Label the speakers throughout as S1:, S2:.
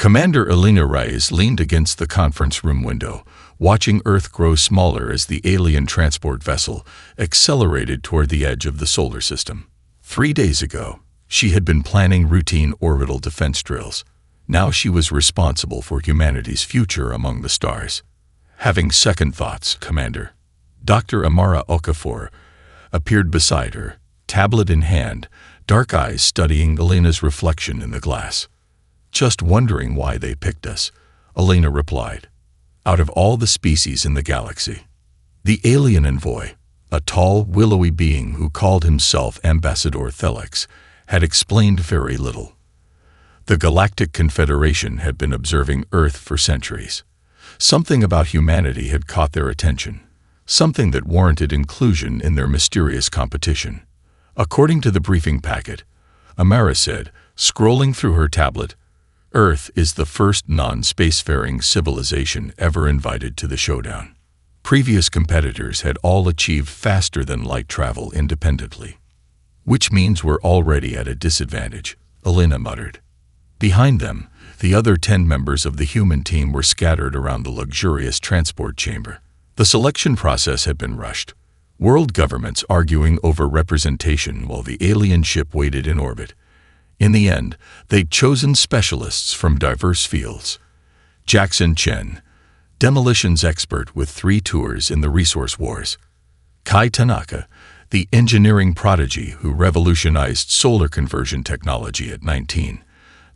S1: Commander Elena Reyes leaned against the conference room window, watching Earth grow smaller as the alien transport vessel accelerated toward the edge of the solar system. 3 days ago, she had been planning routine orbital defense drills. Now she was responsible for humanity's future among the stars. Having second thoughts, Commander. Dr. Amara Okafor appeared beside her, tablet in hand, dark eyes studying Elena's reflection in the glass. Just wondering why they picked us, Elena replied. Out of all the species in the galaxy. The alien envoy, a tall, willowy being who called himself Ambassador Thelix, had explained very little. The Galactic Confederation had been observing Earth for centuries. Something about humanity had caught their attention, something that warranted inclusion in their mysterious competition. According to the briefing packet, Amara said, scrolling through her tablet, Earth is the first non-spacefaring civilization ever invited to the Showdown. Previous competitors had all achieved faster-than-light travel independently. Which means we're already at a disadvantage, Elena muttered. Behind them, the other 10 members of the human team were scattered around the luxurious transport chamber. The selection process had been rushed. World governments arguing over representation while the alien ship waited in orbit. In the end, they'd chosen specialists from diverse fields. Jackson Chen, demolitions expert with 3 tours in the resource wars. Kai Tanaka, the engineering prodigy who revolutionized solar conversion technology at 19.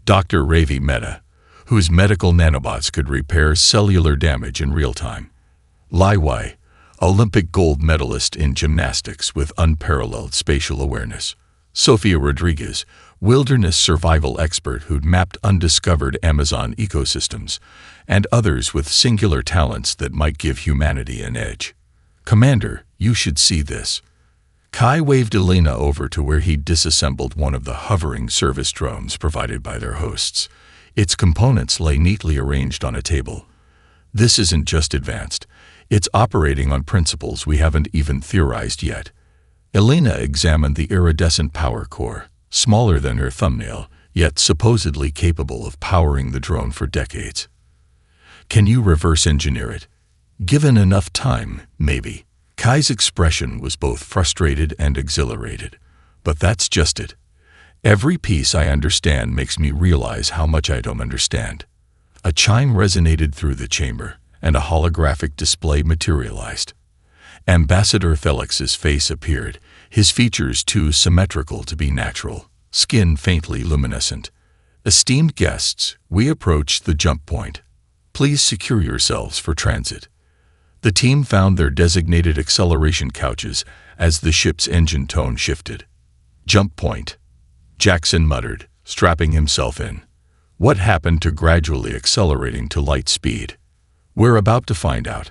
S1: Dr. Ravi Mehta, whose medical nanobots could repair cellular damage in real time. Lai Wei, Olympic gold medalist in gymnastics with unparalleled spatial awareness. Sofia Rodriguez, wilderness survival expert who'd mapped undiscovered Amazon ecosystems, and others with singular talents that might give humanity an edge. Commander, you should see this. Kai waved Elena over to where he'd disassembled one of the hovering service drones provided by their hosts. Its components lay neatly arranged on a table. This isn't just advanced. It's operating on principles we haven't even theorized yet. Elena examined the iridescent power core, smaller than her thumbnail, yet supposedly capable of powering the drone for decades. Can you reverse engineer it? Given enough time, maybe. Kai's expression was both frustrated and exhilarated. But that's just it. Every piece I understand makes me realize how much I don't understand. A chime resonated through the chamber, and a holographic display materialized. Ambassador Thelix's face appeared, his features too symmetrical to be natural, skin faintly luminescent. Esteemed guests, we approach the jump point. Please secure yourselves for transit. The team found their designated acceleration couches as the ship's engine tone shifted. Jump point, Jackson muttered, strapping himself in. What happened to gradually accelerating to light speed? We're about to find out,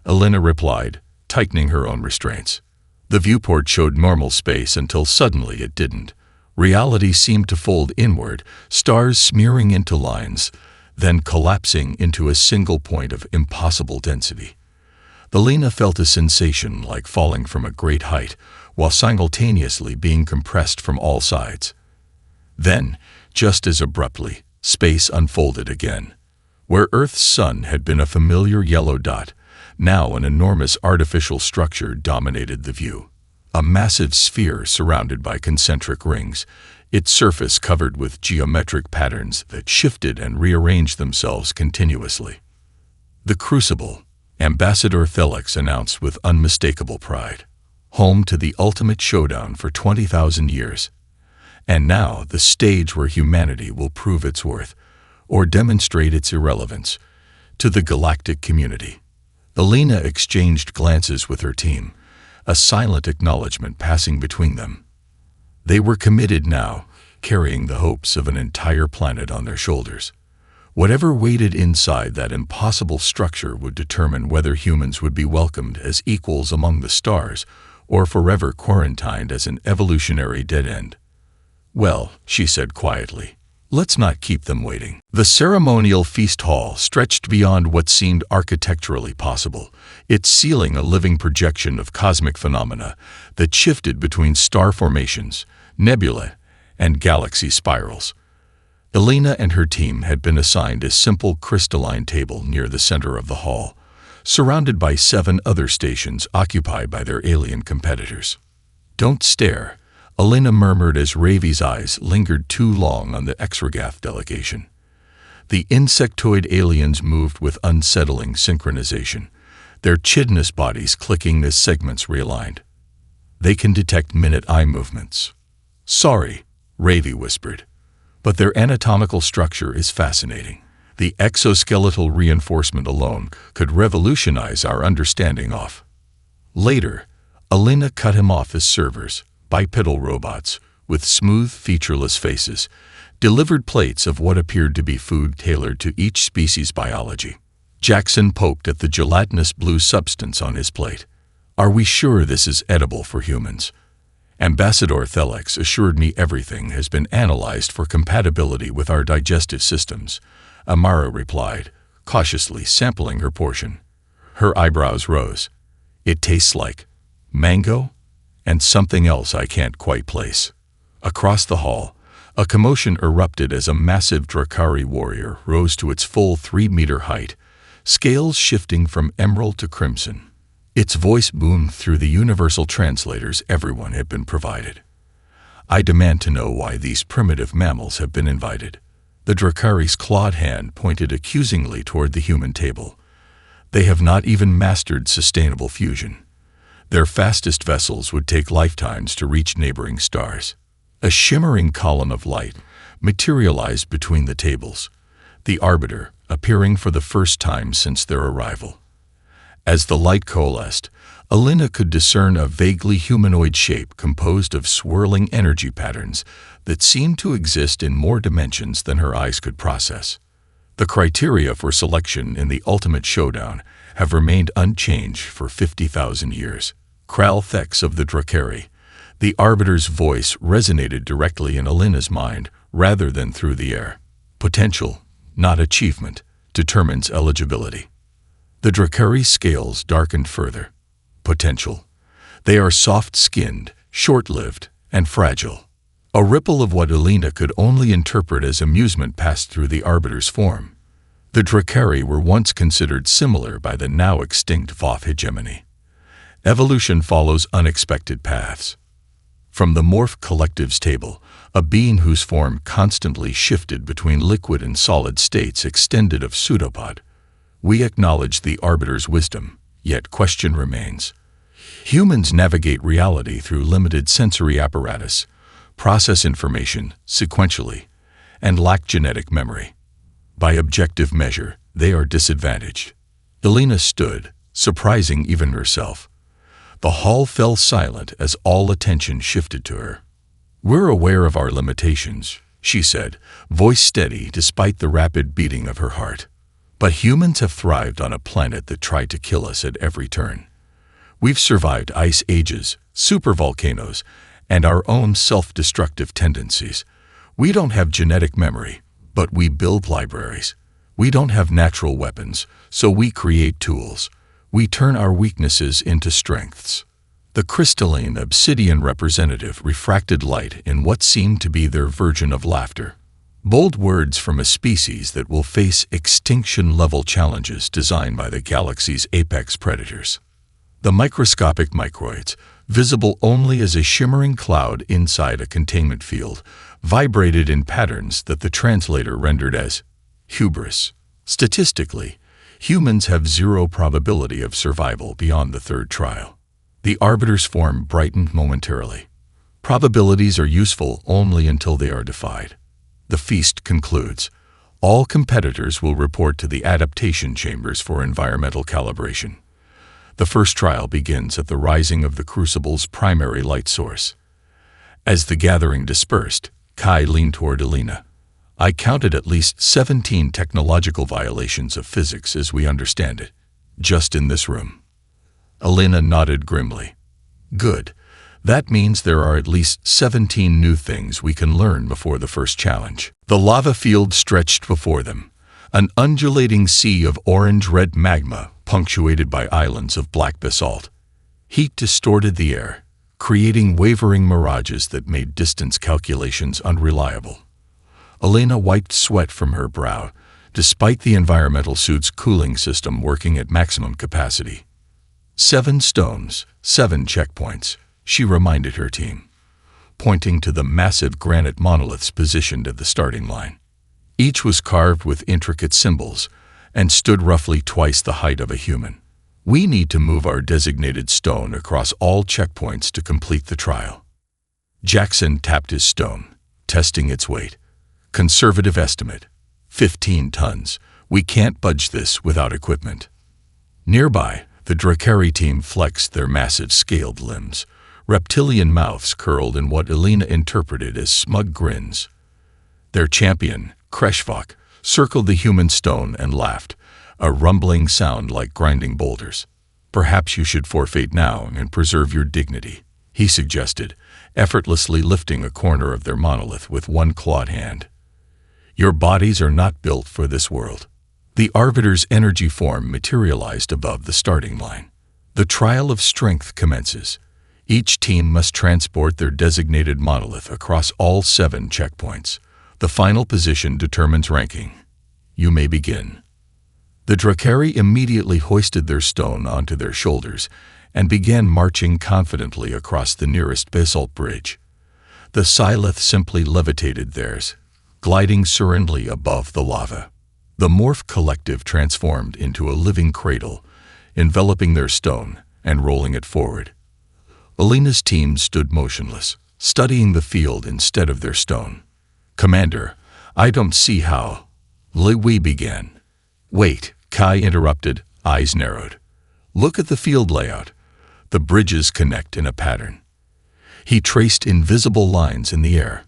S1: Elena replied, tightening her own restraints. The viewport showed normal space until suddenly it didn't. Reality seemed to fold inward, stars smearing into lines, then collapsing into a single point of impossible density. Elena felt a sensation like falling from a great height, while simultaneously being compressed from all sides. Then, just as abruptly, space unfolded again. Where Earth's sun had been a familiar yellow dot, now an enormous artificial structure dominated the view. A massive sphere surrounded by concentric rings, its surface covered with geometric patterns that shifted and rearranged themselves continuously. The Crucible, Ambassador Thelix announced with unmistakable pride. Home to the ultimate showdown for 20,000 years. And now the stage where humanity will prove its worth, or demonstrate its irrelevance, to the galactic community. Elena exchanged glances with her team, a silent acknowledgement passing between them. They were committed now, carrying the hopes of an entire planet on their shoulders. Whatever waited inside that impossible structure would determine whether humans would be welcomed as equals among the stars or forever quarantined as an evolutionary dead end. Well, she said quietly, let's not keep them waiting. The ceremonial feast hall stretched beyond what seemed architecturally possible, its ceiling a living projection of cosmic phenomena that shifted between star formations, nebulae, and galaxy spirals. Elena and her team had been assigned a simple crystalline table near the center of the hall, surrounded by 7 other stations occupied by their alien competitors. "Don't stare," Elena murmured as Ravi's eyes lingered too long on the Exragath delegation. The insectoid aliens moved with unsettling synchronization, their chidnous bodies clicking as segments realigned. "They can detect minute eye movements." "Sorry," Ravi whispered, "but their anatomical structure is fascinating. The exoskeletal reinforcement alone could revolutionize our understanding of." Later, Elena cut him off as servers, bipedal robots, with smooth, featureless faces, delivered plates of what appeared to be food tailored to each species' biology. Jackson poked at the gelatinous blue substance on his plate. "Are we sure this is edible for humans?" Ambassador Thelex assured me everything has been analyzed for compatibility with our digestive systems, Amara replied, cautiously sampling her portion. Her eyebrows rose. "It tastes like mango and something else I can't quite place." Across the hall, a commotion erupted as a massive Drakari warrior rose to its full 3-meter height, scales shifting from emerald to crimson. Its voice boomed through the universal translators everyone had been provided. "I demand to know why these primitive mammals have been invited." The Drakari's clawed hand pointed accusingly toward the human table. "They have not even mastered sustainable fusion. Their fastest vessels would take lifetimes to reach neighboring stars." A shimmering column of light materialized between the tables, the Arbiter appearing for the first time since their arrival. As the light coalesced, Elena could discern a vaguely humanoid shape composed of swirling energy patterns that seemed to exist in more dimensions than her eyes could process. The criteria for selection in the ultimate showdown have remained unchanged for 50,000 years. Kral Thex of the Drakari. The Arbiter's voice resonated directly in Elena's mind rather than through the air. "Potential, not achievement, determines eligibility." The Drakari scales darkened further. "Potential. They are soft-skinned, short-lived, and fragile." A ripple of what Elena could only interpret as amusement passed through the Arbiter's form. The Drakari were once considered similar by the now extinct Voth hegemony. Evolution follows unexpected paths. From the Morph Collective's table, a being whose form constantly shifted between liquid and solid states extended of pseudopod. We acknowledge the Arbiter's wisdom, yet question remains. Humans navigate reality through limited sensory apparatus, process information sequentially, and lack genetic memory. By objective measure, they are disadvantaged. Elena stood, surprising even herself. The hall fell silent as all attention shifted to her. "We're aware of our limitations," she said, voice steady despite the rapid beating of her heart. "But humans have thrived on a planet that tried to kill us at every turn. We've survived ice ages, supervolcanoes, and our own self-destructive tendencies. We don't have genetic memory, but we build libraries. We don't have natural weapons, so we create tools. We turn our weaknesses into strengths." The crystalline obsidian representative refracted light in what seemed to be their version of laughter. Bold words from a species that will face extinction-level challenges designed by the galaxy's apex predators. The microscopic microids, visible only as a shimmering cloud inside a containment field, vibrated in patterns that the translator rendered as hubris. Statistically, humans have 0 probability of survival beyond the 3rd trial. The Arbiter's form brightened momentarily. Probabilities are useful only until they are defied. The feast concludes. All competitors will report to the adaptation chambers for environmental calibration. The first trial begins at the rising of the crucible's primary light source. As the gathering dispersed, Kai leaned toward Elena. "I counted at least 17 technological violations of physics as we understand it, just in this room." Elena nodded grimly. "Good. That means there are at least 17 new things we can learn before the first challenge." The lava field stretched before them, an undulating sea of orange-red magma punctuated by islands of black basalt. Heat distorted the air, creating wavering mirages that made distance calculations unreliable. Elena wiped sweat from her brow, despite the environmental suit's cooling system working at maximum capacity. 7 stones, 7 checkpoints, she reminded her team, pointing to the massive granite monoliths positioned at the starting line. Each was carved with intricate symbols and stood roughly twice the height of a human. We need to move our designated stone across all checkpoints to complete the trial. Jackson tapped his stone, testing its weight. Conservative estimate, 15 tons. We can't budge this without equipment. Nearby, the Drakari team flexed their massive scaled limbs. Reptilian mouths curled in what Elena interpreted as smug grins. Their champion, Kreshvok, circled the human stone and laughed, a rumbling sound like grinding boulders. Perhaps you should forfeit now and preserve your dignity, he suggested, effortlessly lifting a corner of their monolith with one clawed hand. Your bodies are not built for this world. The Arbiter's energy form materialized above the starting line. The trial of strength commences. Each team must transport their designated monolith across all 7 checkpoints. The final position determines ranking. You may begin. The Drakari immediately hoisted their stone onto their shoulders and began marching confidently across the nearest basalt bridge. The Silith simply levitated theirs, gliding serenely above the lava. The Morph Collective transformed into a living cradle, enveloping their stone and rolling it forward. Elena's team stood motionless, studying the field instead of their stone. Commander, I don't see how. We began. Wait, Kai interrupted, eyes narrowed. Look at the field layout. The bridges connect in a pattern. He traced invisible lines in the air.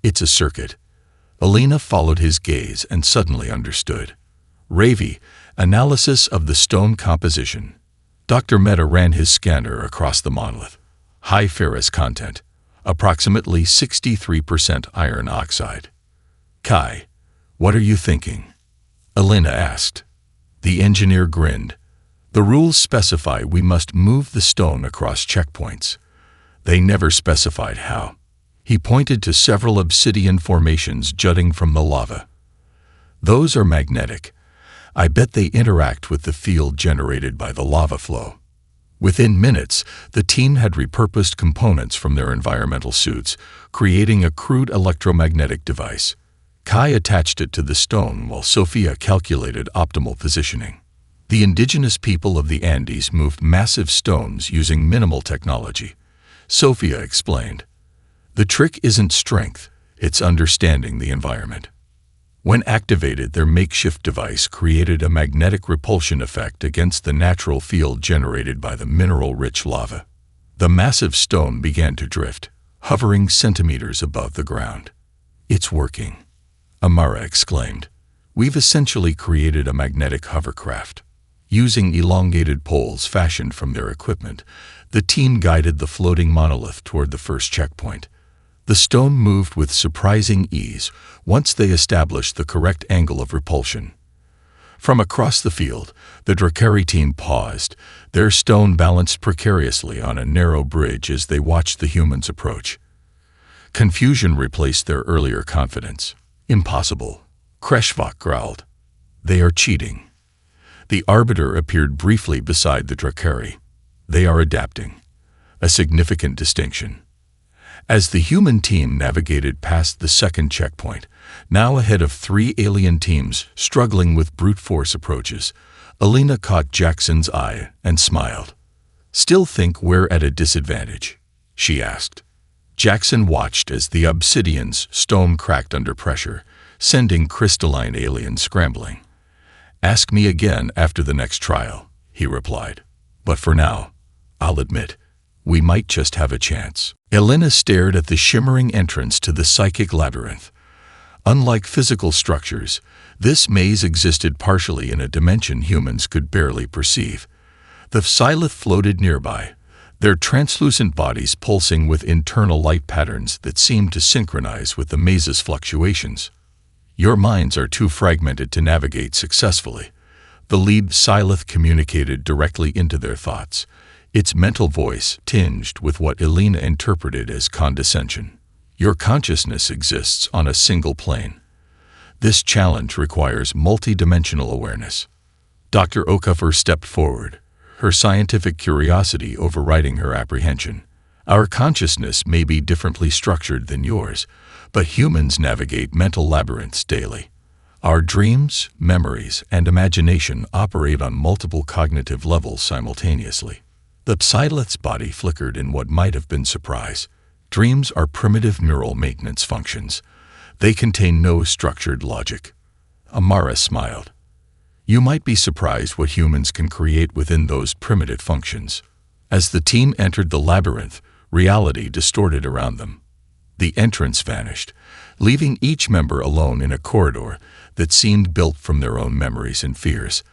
S1: It's a circuit. Elena followed his gaze and suddenly understood. Ravi, analysis of the stone composition. Dr. Mehta ran his scanner across the monolith. High ferrous content, approximately 63% iron oxide. Kai, what are you thinking? Elena asked. The engineer grinned. The rules specify we must move the stone across checkpoints. They never specified how. He pointed to several obsidian formations jutting from the lava. Those are magnetic. I bet they interact with the field generated by the lava flow. Within minutes, the team had repurposed components from their environmental suits, creating a crude electromagnetic device. Kai attached it to the stone while Sophia calculated optimal positioning. The indigenous people of the Andes moved massive stones using minimal technology. Sophia explained. The trick isn't strength, it's understanding the environment. When activated, their makeshift device created a magnetic repulsion effect against the natural field generated by the mineral-rich lava. The massive stone began to drift, hovering centimeters above the ground. It's working, Amara exclaimed. We've essentially created a magnetic hovercraft. Using elongated poles fashioned from their equipment, the team guided the floating monolith toward the first checkpoint. The stone moved with surprising ease once they established the correct angle of repulsion. From across the field, the Drakari team paused, their stone balanced precariously on a narrow bridge as they watched the humans approach. Confusion replaced their earlier confidence. Impossible, Kreshvok growled. They are cheating. The Arbiter appeared briefly beside the Drakari. They are adapting. A significant distinction. As the human team navigated past the second checkpoint, now ahead of 3 alien teams struggling with brute force approaches, Elena caught Jackson's eye and smiled. Still think we're at a disadvantage? She asked. Jackson watched as the obsidian's stone cracked under pressure, sending crystalline aliens scrambling. Ask me again after the next trial, he replied. But for now, I'll admit, we might just have a chance. Elena stared at the shimmering entrance to the psychic labyrinth. Unlike physical structures, this maze existed partially in a dimension humans could barely perceive. The Silith floated nearby, their translucent bodies pulsing with internal light patterns that seemed to synchronize with the maze's fluctuations. Your minds are too fragmented to navigate successfully. The lead Silith communicated directly into their thoughts, its mental voice tinged with what Elena interpreted as condescension. Your consciousness exists on a single plane. This challenge requires multidimensional awareness. Dr. Okafor stepped forward, her scientific curiosity overriding her apprehension. Our consciousness may be differently structured than yours, but humans navigate mental labyrinths daily. Our dreams, memories, and imagination operate on multiple cognitive levels simultaneously. The Psyleth's body flickered in what might have been surprise. Dreams are primitive neural maintenance functions. They contain no structured logic. Amara smiled. You might be surprised what humans can create within those primitive functions. As the team entered the labyrinth, reality distorted around them. The entrance vanished, leaving each member alone in a corridor that seemed built from their own memories and fears.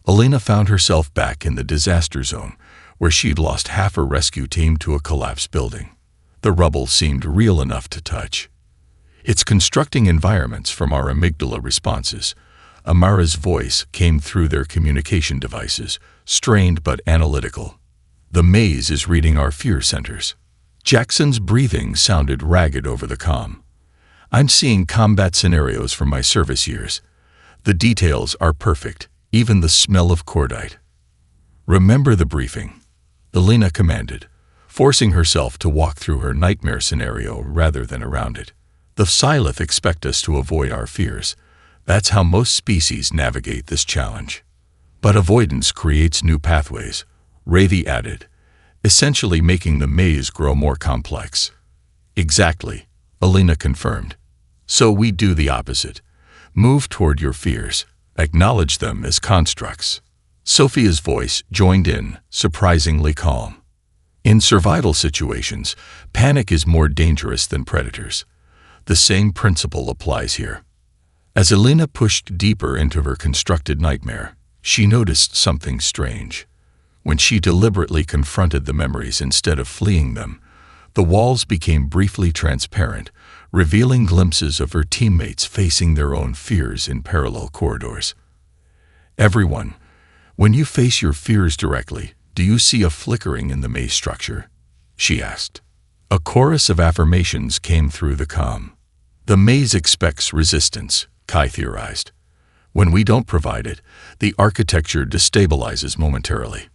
S1: Alina found herself back in the disaster zone, where she'd lost half her rescue team to a collapsed building. The rubble seemed real enough to touch. It's constructing environments from our amygdala responses. Amara's voice came through their communication devices, strained but analytical. The maze is reading our fear centers. Jackson's breathing sounded ragged over the comm. I'm seeing combat scenarios from my service years. The details are perfect, even the smell of cordite. Remember the briefing, Alina commanded, forcing herself to walk through her nightmare scenario rather than around it. The Psyleth expect us to avoid our fears. That's how most species navigate this challenge. But avoidance creates new pathways, Ravi added, essentially making the maze grow more complex. Exactly, Alina confirmed. So we do the opposite. Move toward your fears. Acknowledge them as constructs. Sophia's voice joined in, surprisingly calm. In survival situations, panic is more dangerous than predators. The same principle applies here. As Alina pushed deeper into her constructed nightmare, she noticed something strange. When she deliberately confronted the memories instead of fleeing them, the walls became briefly transparent, revealing glimpses of her teammates facing their own fears in parallel corridors. Everyone, when you face your fears directly, do you see a flickering in the maze structure? She asked. A chorus of affirmations came through the comm. The maze expects resistance, Kai theorized. When we don't provide it, the architecture destabilizes momentarily.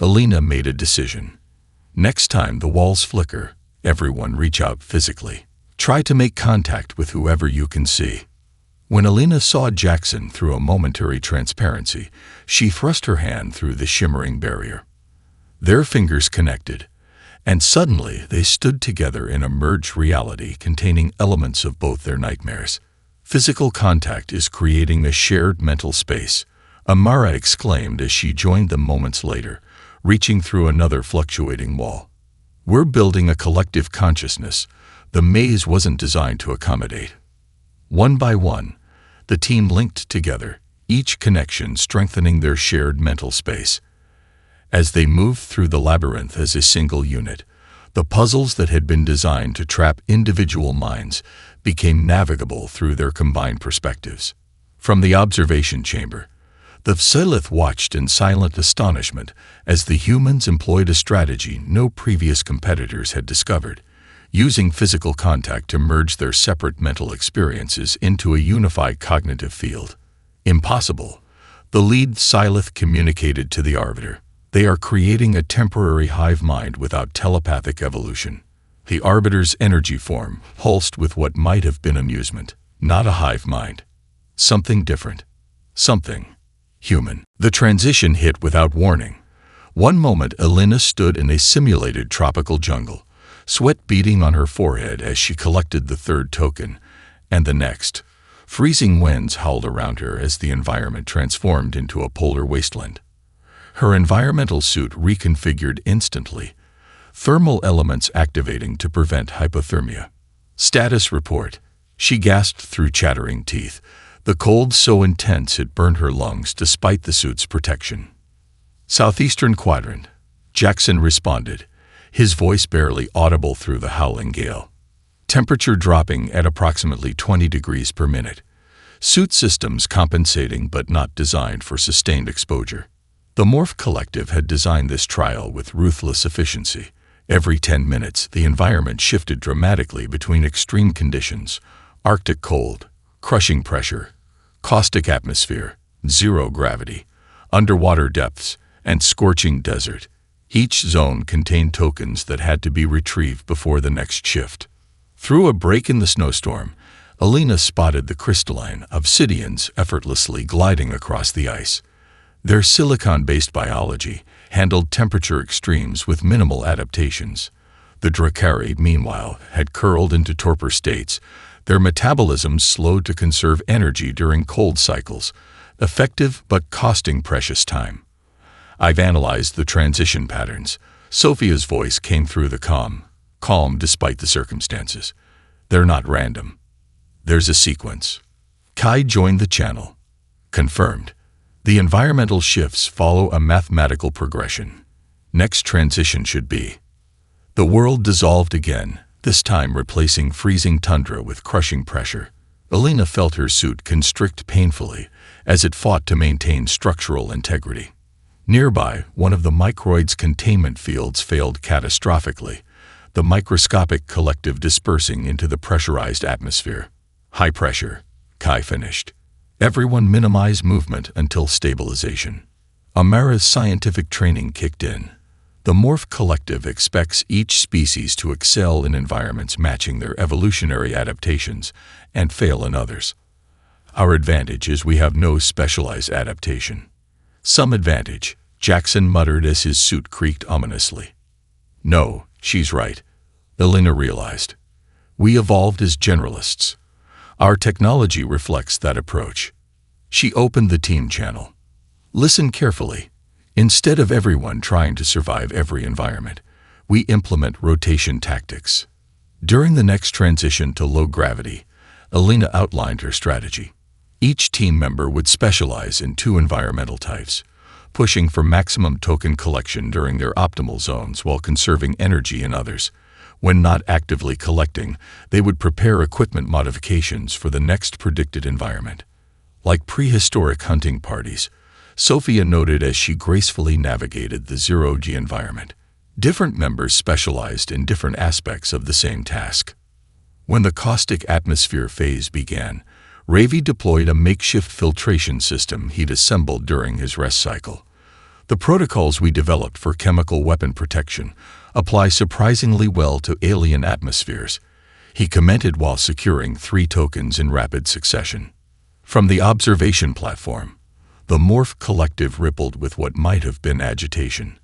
S1: Alina made a decision. Next time the walls flicker, everyone reach out physically. Try to make contact with whoever you can see. When Alina saw Jackson through a momentary transparency, she thrust her hand through the shimmering barrier. Their fingers connected, and suddenly they stood together in a merged reality containing elements of both their nightmares. Physical contact is creating a shared mental space, Amara exclaimed as she joined them moments later, reaching through another fluctuating wall. We're building a collective consciousness. The maze wasn't designed to accommodate. One by one, the team linked together, each connection strengthening their shared mental space. As they moved through the labyrinth as a single unit, the puzzles that had been designed to trap individual minds became navigable through their combined perspectives. From the observation chamber, the Psyleth watched in silent astonishment as the humans employed a strategy no previous competitors had discovered, using physical contact to merge their separate mental experiences into a unified cognitive field. Impossible, the lead Psyleth communicated to the Arbiter. They are creating a temporary hive mind without telepathic evolution. The Arbiter's energy form pulsed with what might have been amusement, not a hive mind. Something different. Something human. The transition hit without warning. One moment Alina stood in a simulated tropical jungle, sweat beading on her forehead as she collected the third token, and the next, freezing winds howled around her as the environment transformed into a polar wasteland. Her environmental suit reconfigured instantly, thermal elements activating to prevent hypothermia. Status report. She gasped through chattering teeth, the cold so intense it burned her lungs despite the suit's protection. Southeastern Quadrant. Jackson responded, his voice barely audible through the howling gale. Temperature dropping at approximately 20 degrees per minute. Suit systems compensating but not designed for sustained exposure. The Morph Collective had designed this trial with ruthless efficiency. Every 10 minutes, the environment shifted dramatically between extreme conditions, Arctic cold, crushing pressure, caustic atmosphere, zero gravity, underwater depths, and scorching desert. Each zone contained tokens that had to be retrieved before the next shift. Through a break in the snowstorm, Alina spotted the crystalline obsidians effortlessly gliding across the ice. Their silicon-based biology handled temperature extremes with minimal adaptations. The Dracari, meanwhile, had curled into torpor states, their metabolisms slowed to conserve energy during cold cycles, effective but costing precious time. I've analyzed the transition patterns. Sophia's voice came through the calm despite the circumstances. They're not random. There's a sequence. Kai joined the channel. Confirmed. The environmental shifts follow a mathematical progression. Next transition should be. The world dissolved again, this time replacing freezing tundra with crushing pressure. Alina felt her suit constrict painfully as it fought to maintain structural integrity. Nearby, one of the microid's containment fields failed catastrophically, the microscopic collective dispersing into the pressurized atmosphere. High pressure. Kai finished. Everyone minimize movement until stabilization. Amara's scientific training kicked in. The Morph Collective expects each species to excel in environments matching their evolutionary adaptations and fail in others. Our advantage is we have no specialized adaptation. Some advantage, Jackson muttered as his suit creaked ominously. No, she's right, Alina realized. We evolved as generalists. Our technology reflects that approach. She opened the team channel. Listen carefully. Instead of everyone trying to survive every environment, we implement rotation tactics. During the next transition to low gravity, Alina outlined her strategy. Each team member would specialize in 2 environmental types, pushing for maximum token collection during their optimal zones while conserving energy in others. When not actively collecting, they would prepare equipment modifications for the next predicted environment. Like prehistoric hunting parties, Sophia noted as she gracefully navigated the zero-G environment. Different members specialized in different aspects of the same task. When the caustic atmosphere phase began, Ravi deployed a makeshift filtration system he'd assembled during his rest cycle. The protocols we developed for chemical weapon protection apply surprisingly well to alien atmospheres, he commented while securing 3 tokens in rapid succession. From the observation platform, the Morph Collective rippled with what might have been agitation.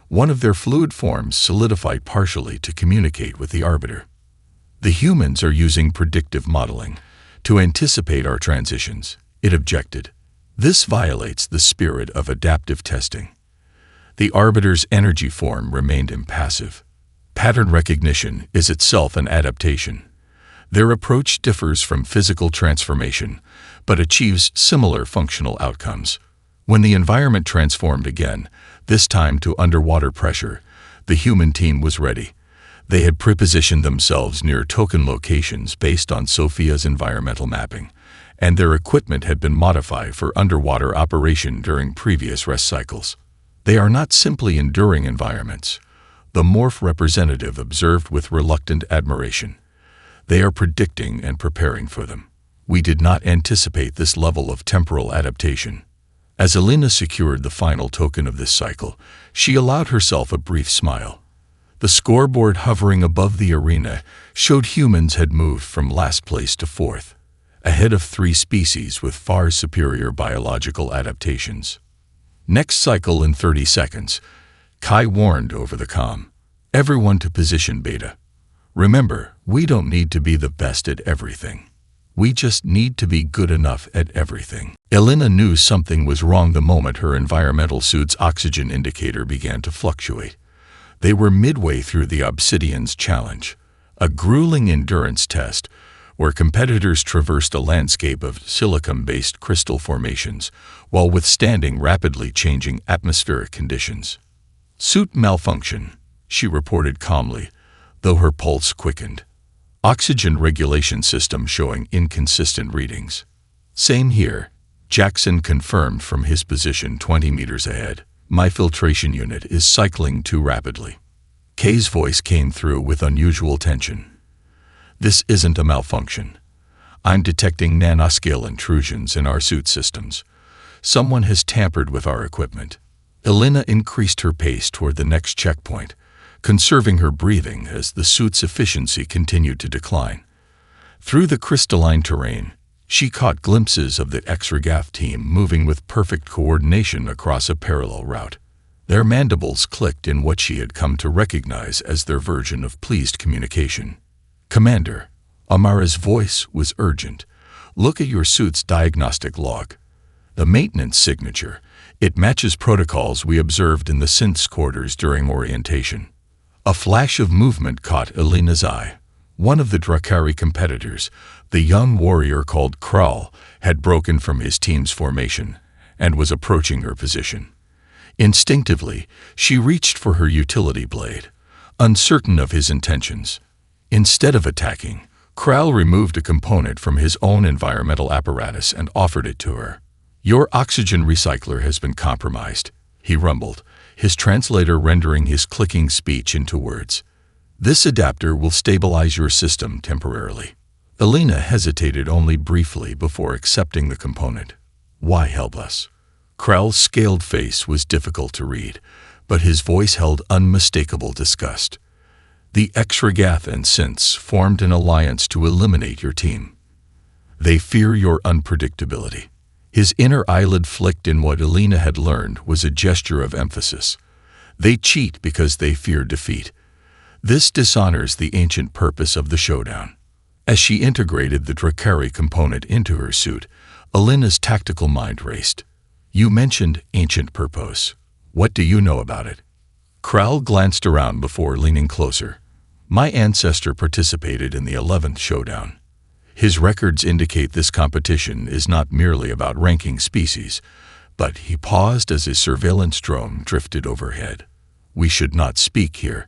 S1: One of their fluid forms solidified partially to communicate with the Arbiter. The humans are using predictive modeling to anticipate our transitions, it objected. This violates the spirit of adaptive testing. The Arbiter's energy form remained impassive. Pattern recognition is itself an adaptation. Their approach differs from physical transformation, but achieves similar functional outcomes. When the environment transformed again, this time to underwater pressure, the human team was ready. They had prepositioned themselves near token locations based on Sophia's environmental mapping, and their equipment had been modified for underwater operation during previous rest cycles. They are not simply enduring environments, the Morph representative observed with reluctant admiration. They are predicting and preparing for them. We did not anticipate this level of temporal adaptation. As Alina secured the final token of this cycle, she allowed herself a brief smile. The scoreboard hovering above the arena showed humans had moved from last place to 4th, ahead of 3 species with far superior biological adaptations. Next cycle in 30 seconds, Kai warned over the comm. Everyone to position beta. Remember, we don't need to be the best at everything. We just need to be good enough at everything. Alina knew something was wrong the moment her environmental suit's oxygen indicator began to fluctuate. They were midway through the Obsidian's challenge, a grueling endurance test where competitors traversed a landscape of silicon-based crystal formations while withstanding rapidly changing atmospheric conditions. Suit malfunction, she reported calmly, though her pulse quickened. Oxygen regulation system showing inconsistent readings. Same here, Jackson confirmed from his position 20 meters ahead. My filtration unit is cycling too rapidly. Kay's voice came through with unusual tension. This isn't a malfunction. I'm detecting nanoscale intrusions in our suit systems. Someone has tampered with our equipment. Elena increased her pace toward the next checkpoint, conserving her breathing as the suit's efficiency continued to decline. Through the crystalline terrain, she caught glimpses of the X-Regath team moving with perfect coordination across a parallel route. Their mandibles clicked in what she had come to recognize as their version of pleased communication. "Commander," Amara's voice was urgent. "Look at your suit's diagnostic log. The maintenance signature. It matches protocols we observed in the synth's quarters during orientation." A flash of movement caught Elena's eye. One of the Drakari competitors, the young warrior called Kral, had broken from his team's formation and was approaching her position. Instinctively, she reached for her utility blade, uncertain of his intentions. Instead of attacking, Kral removed a component from his own environmental apparatus and offered it to her. "Your oxygen recycler has been compromised," he rumbled, his translator rendering his clicking speech into words. "This adapter will stabilize your system temporarily." Elena hesitated only briefly before accepting the component. "Why help us?" Kral's scaled face was difficult to read, but his voice held unmistakable disgust. "The X-Regath and synths formed an alliance to eliminate your team. They fear your unpredictability." His inner eyelid flicked in what Elena had learned was a gesture of emphasis. "They cheat because they fear defeat. This dishonors the ancient purpose of the Showdown." As she integrated the Drakari component into her suit, Elena's tactical mind raced. "You mentioned ancient purpose. What do you know about it?" Kral glanced around before leaning closer. "My ancestor participated in the 11th Showdown. His records indicate this competition is not merely about ranking species," but he paused as his surveillance drone drifted overhead. "We should not speak here.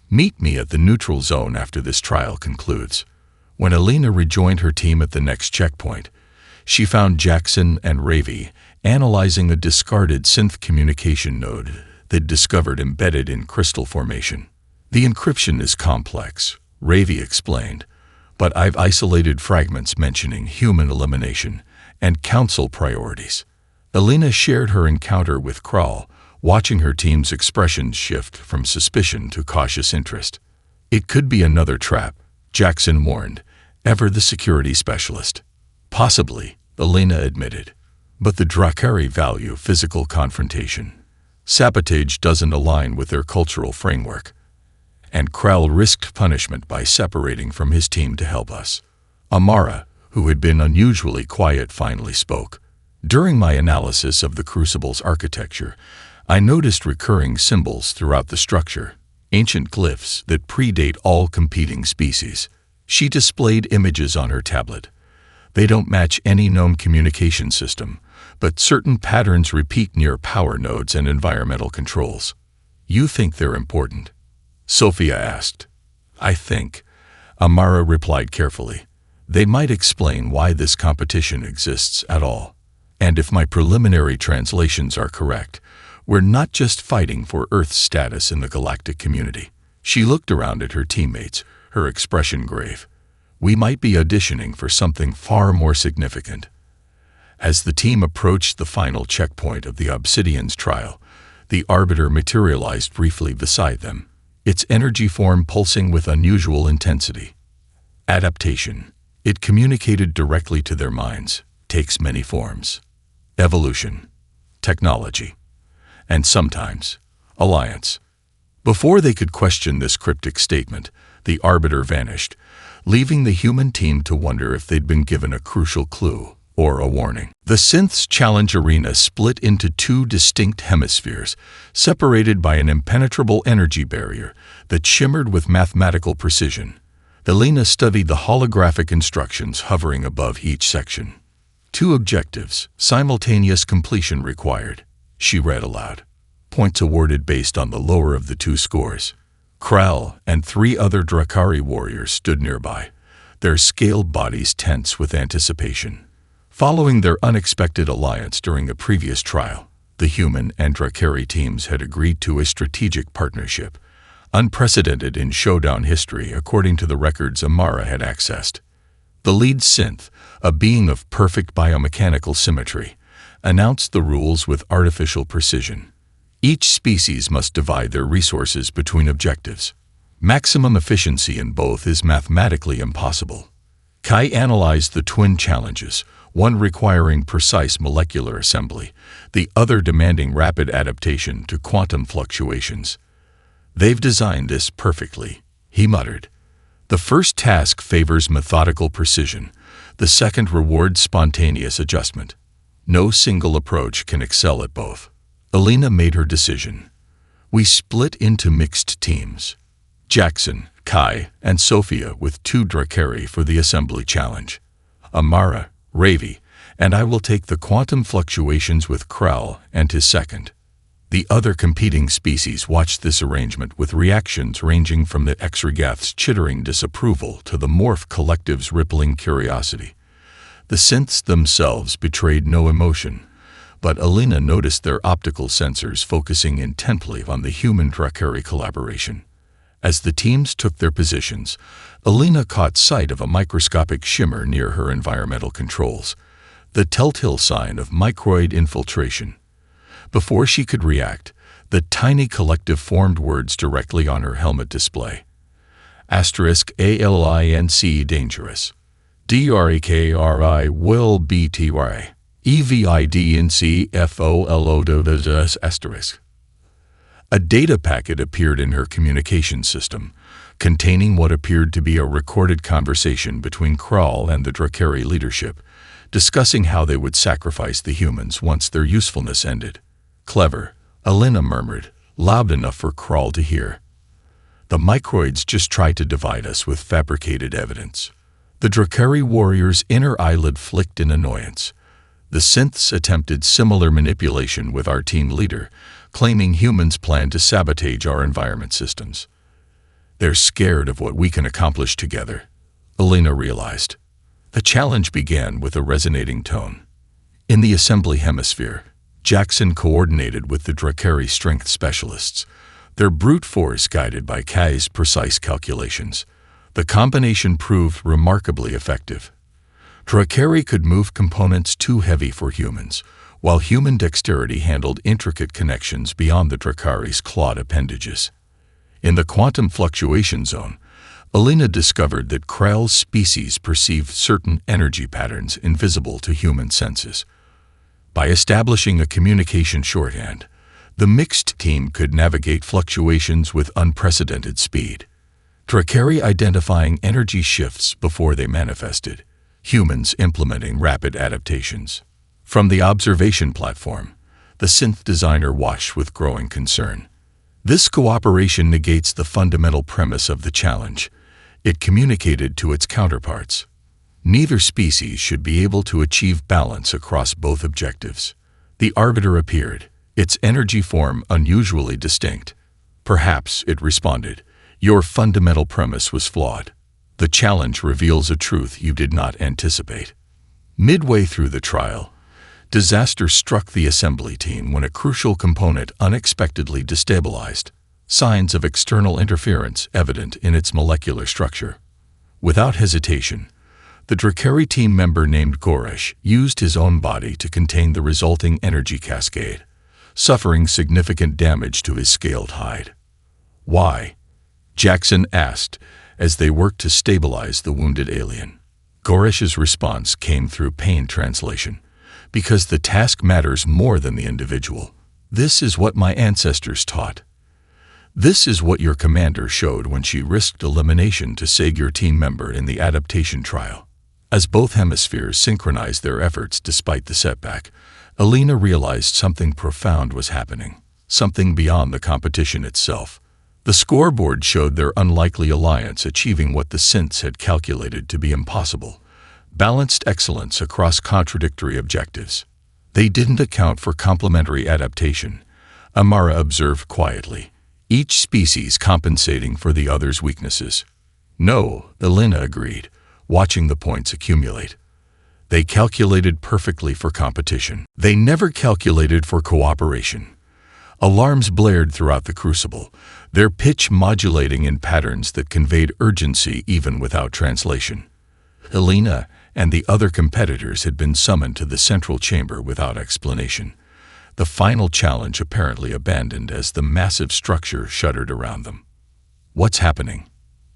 S1: Meet me at the neutral zone after this trial concludes." When Elena rejoined her team at the next checkpoint, she found Jackson and Ravi analyzing a discarded synth communication node they'd discovered embedded in crystal formation. "The encryption is complex," Ravi explained, "but I've isolated fragments mentioning human elimination and council priorities." Elena shared her encounter with Kral, watching her team's expressions shift from suspicion to cautious interest. "It could be another trap," Jackson warned, ever the security specialist. "Possibly," Elena admitted, "but the Drakari value physical confrontation. Sabotage doesn't align with their cultural framework." And Kral risked punishment by separating from his team to help us. Amara, who had been unusually quiet, finally spoke. "During my analysis of the Crucible's architecture, I noticed recurring symbols throughout the structure, ancient glyphs that predate all competing species." She displayed images on her tablet. "They don't match any known communication system, but certain patterns repeat near power nodes and environmental controls." "You think they're important?" Sophia asked. "I think," Amara replied carefully, "they might explain why this competition exists at all. And if my preliminary translations are correct, we're not just fighting for Earth's status in the galactic community." She looked around at her teammates, her expression grave. "We might be auditioning for something far more significant." As the team approached the final checkpoint of the Obsidian's trial, the Arbiter materialized briefly beside them, its energy form pulsing with unusual intensity. Adaptation. It communicated directly to their minds, takes many forms. Evolution. Technology. And sometimes, alliance. Before they could question this cryptic statement, the Arbiter vanished, leaving the human team to wonder if they'd been given a crucial clue or a warning. The synth's challenge arena split into two distinct hemispheres, separated by an impenetrable energy barrier that shimmered with mathematical precision. Elena studied the holographic instructions hovering above each section. "Two objectives, simultaneous completion required," she read aloud. Points awarded based on the lower of the two scores. Kral and 3 other Drakari warriors stood nearby, their scaled bodies tense with anticipation. Following their unexpected alliance during the previous trial, the human and Drakari teams had agreed to a strategic partnership, unprecedented in Showdown history according to the records Amara had accessed. The lead synth, a being of perfect biomechanical symmetry, announced the rules with artificial precision. Each species must divide their resources between objectives. Maximum efficiency in both is mathematically impossible. Kai analyzed the twin challenges, one requiring precise molecular assembly, the other demanding rapid adaptation to quantum fluctuations. "They've designed this perfectly," he muttered. "The first task favors methodical precision, the second rewards spontaneous adjustment. No single approach can excel at both." Alina made her decision. We split into mixed teams. Jackson, Kai, and Sophia with 2 Drakari for the assembly challenge. Amara, Ravi, and I will take the quantum fluctuations with Krell and his second. The other competing species watched this arrangement with reactions ranging from the Exregath's chittering disapproval to the Morph Collective's rippling curiosity. The synths themselves betrayed no emotion, but Alina noticed their optical sensors focusing intently on the human-Drakari collaboration. As the teams took their positions, Alina caught sight of a microscopic shimmer near her environmental controls, the telltale sign of microid infiltration. Before she could react, the tiny collective formed words directly on her helmet display. *ALINC dangerous. DREKRI will BTY. EVIDNCFOLO. A data packet appeared in her communication system, containing what appeared to be a recorded conversation between Krall and the Drakari leadership, discussing how they would sacrifice the humans once their usefulness ended. "Clever," Alina murmured, loud enough for Krall to hear. "The microids just tried to divide us with fabricated evidence." The Drakari warrior's inner eyelid flicked in annoyance. The synths attempted similar manipulation with our team leader, claiming humans plan to sabotage our environment systems. "They're scared of what we can accomplish together," Alina realized. The challenge began with a resonating tone. In the assembly hemisphere, Jackson coordinated with the Drakari strength specialists, their brute force guided by Kai's precise calculations. The combination proved remarkably effective. Drakari could move components too heavy for humans, while human dexterity handled intricate connections beyond the Drakari's clawed appendages. In the quantum fluctuation zone, Alina discovered that Krell's species perceived certain energy patterns invisible to human senses. By establishing a communication shorthand, the mixed team could navigate fluctuations with unprecedented speed. Drakari identifying energy shifts before they manifested, humans implementing rapid adaptations. From the observation platform, the synth designer watched with growing concern. This cooperation negates the fundamental premise of the challenge. It communicated to its counterparts. Neither species should be able to achieve balance across both objectives. The arbiter appeared, its energy form unusually distinct. "Perhaps," it responded, "your fundamental premise was flawed. The challenge reveals a truth you did not anticipate." Midway through the trial, disaster struck the assembly team when a crucial component unexpectedly destabilized, signs of external interference evident in its molecular structure. Without hesitation, the Drakari team member named Goresh used his own body to contain the resulting energy cascade, suffering significant damage to his scaled hide. "Why?" Jackson asked as they worked to stabilize the wounded alien. Goresh's response came through pain translation. "Because the task matters more than the individual. This is what my ancestors taught. This is what your commander showed when she risked elimination to save your team member in the adaptation trial." As both hemispheres synchronized their efforts despite the setback, Alina realized something profound was happening, something beyond the competition itself. The scoreboard showed their unlikely alliance achieving what the synths had calculated to be impossible: balanced excellence across contradictory objectives. They didn't account for complementary adaptation, Amara observed quietly, each species compensating for the other's weaknesses. "No," Alina agreed, watching the points accumulate. "They calculated perfectly for competition. They never calculated for cooperation." Alarms blared throughout the crucible, their pitch modulating in patterns that conveyed urgency even without translation. Alina, and the other competitors had been summoned to the central chamber without explanation. The final challenge apparently abandoned as the massive structure shuddered around them. "What's happening?"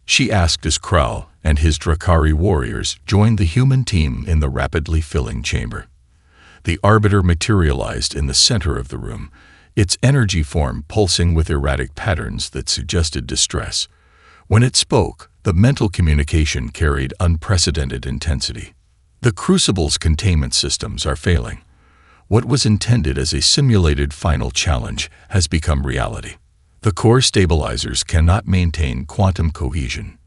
S1: she asked as Krall and his Drakari warriors joined the human team in the rapidly filling chamber. The Arbiter materialized in the center of the room, its energy form pulsing with erratic patterns that suggested distress. When it spoke, the mental communication carried unprecedented intensity. "The Crucible's containment systems are failing. What was intended as a simulated final challenge has become reality. The core stabilizers cannot maintain quantum cohesion."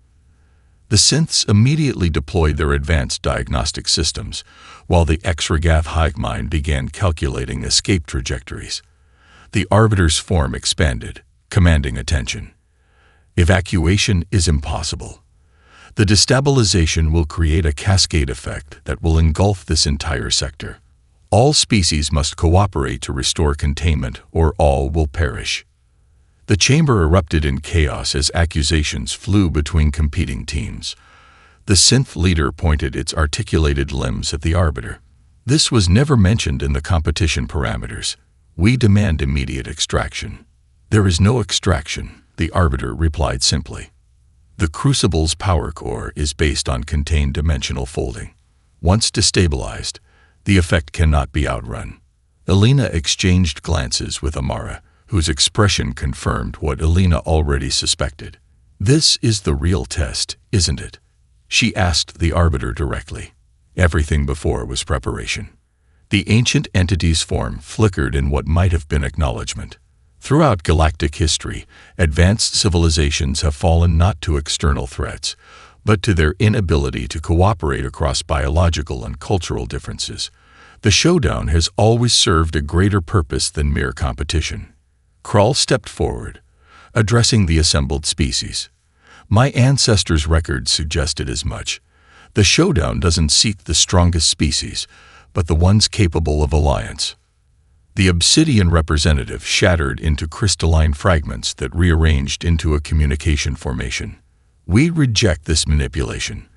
S1: The synths immediately deployed their advanced diagnostic systems, while the Exregath hive mind began calculating escape trajectories. The Arbiter's form expanded, commanding attention. "Evacuation is impossible. The destabilization will create a cascade effect that will engulf this entire sector. All species must cooperate to restore containment, or all will perish." The chamber erupted in chaos as accusations flew between competing teams. The synth leader pointed its articulated limbs at the Arbiter. "This was never mentioned in the competition parameters. We demand immediate extraction." "There is no extraction," the Arbiter replied simply. "The Crucible's power core is based on contained dimensional folding. Once destabilized, the effect cannot be outrun." Elena exchanged glances with Amara, whose expression confirmed what Elena already suspected. "This is the real test, isn't it?" she asked the Arbiter directly. Everything before was preparation. The ancient entity's form flickered in what might have been acknowledgement. Throughout galactic history, advanced civilizations have fallen not to external threats, but to their inability to cooperate across biological and cultural differences. The Showdown has always served a greater purpose than mere competition. Krall stepped forward, addressing the assembled species. "My ancestors' records suggested as much. The Showdown doesn't seek the strongest species, but the ones capable of alliance." The obsidian representative shattered into crystalline fragments that rearranged into a communication formation. "We reject this manipulation.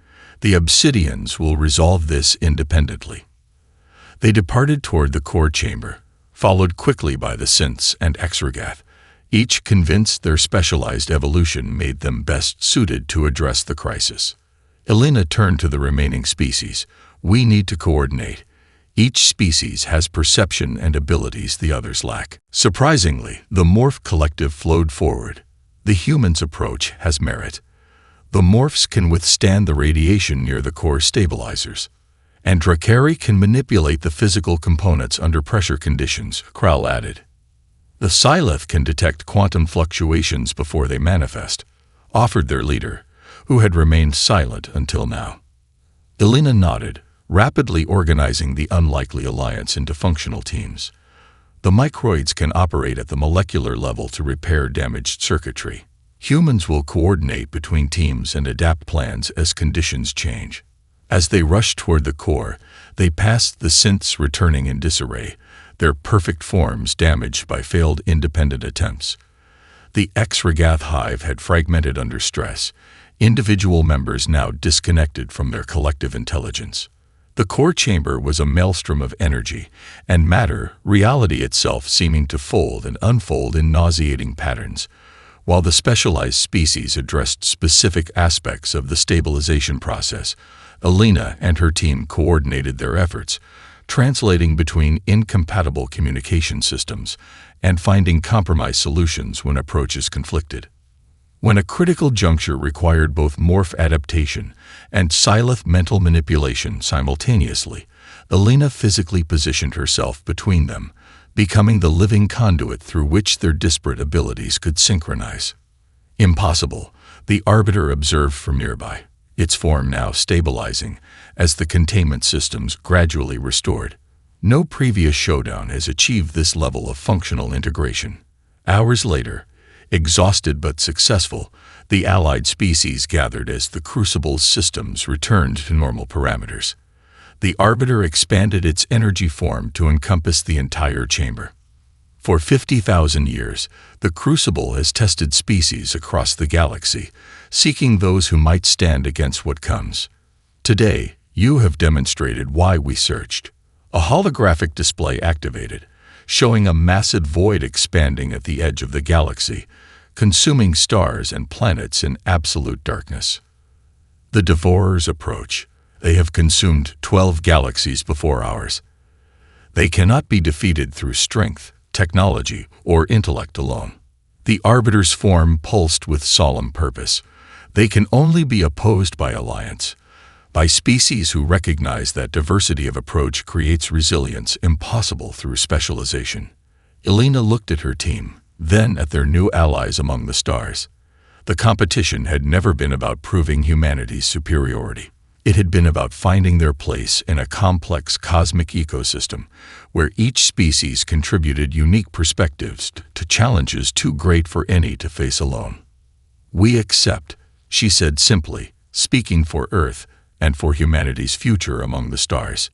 S1: The obsidians will resolve this independently." They departed toward the core chamber, followed quickly by the synths and Exregath, each convinced their specialized evolution made them best suited to address the crisis. Elena turned to the remaining species. "We need to coordinate. Each species has perception and abilities the others lack." Surprisingly, the Morph Collective flowed forward. "The human's approach has merit. The Morphs can withstand the radiation near the core stabilizers, and Drakari can manipulate the physical components under pressure conditions," Krall added. "The Silith can detect quantum fluctuations before they manifest," offered their leader, who had remained silent until now. Elena nodded, rapidly organizing the unlikely alliance into functional teams. "The microids can operate at the molecular level to repair damaged circuitry. Humans will coordinate between teams and adapt plans as conditions change." As they rushed toward the core, they passed the synths returning in disarray, their perfect forms damaged by failed independent attempts. The Exregath hive had fragmented under stress, individual members now disconnected from their collective intelligence. The core chamber was a maelstrom of energy and matter, reality itself seeming to fold and unfold in nauseating patterns, while the specialized species addressed specific aspects of the stabilization process. Elena and her team coordinated their efforts, translating between incompatible communication systems and finding compromise solutions when approaches conflicted. When a critical juncture required both morph adaptation and Silith mental manipulation simultaneously, Elena physically positioned herself between them, becoming the living conduit through which their disparate abilities could synchronize. "Impossible," the Arbiter observed from nearby, its form now stabilizing as the containment systems gradually restored. "No previous Showdown has achieved this level of functional integration." Hours later, exhausted but successful, the allied species gathered as the Crucible's systems returned to normal parameters. The Arbiter expanded its energy form to encompass the entire chamber. For 50,000 years, the Crucible has tested species across the galaxy, seeking those who might stand against what comes. Today, You have demonstrated why we searched. A holographic display activated, showing a massive void expanding at the edge of the galaxy, consuming stars and planets in absolute darkness. The Devourers approach. They have consumed 12 galaxies before ours. They cannot be defeated through strength, technology, or intellect alone. The Arbiter's form pulsed with solemn purpose. They can only be opposed by alliance, by species who recognize that diversity of approach creates resilience impossible through specialization. Elena looked at her team, then at their new allies among the stars. The competition had never been about proving humanity's superiority. It had been about finding their place in a complex cosmic ecosystem where each species contributed unique perspectives to challenges too great for any to face alone. "We accept," she said simply, speaking for Earth and for humanity's future among the stars.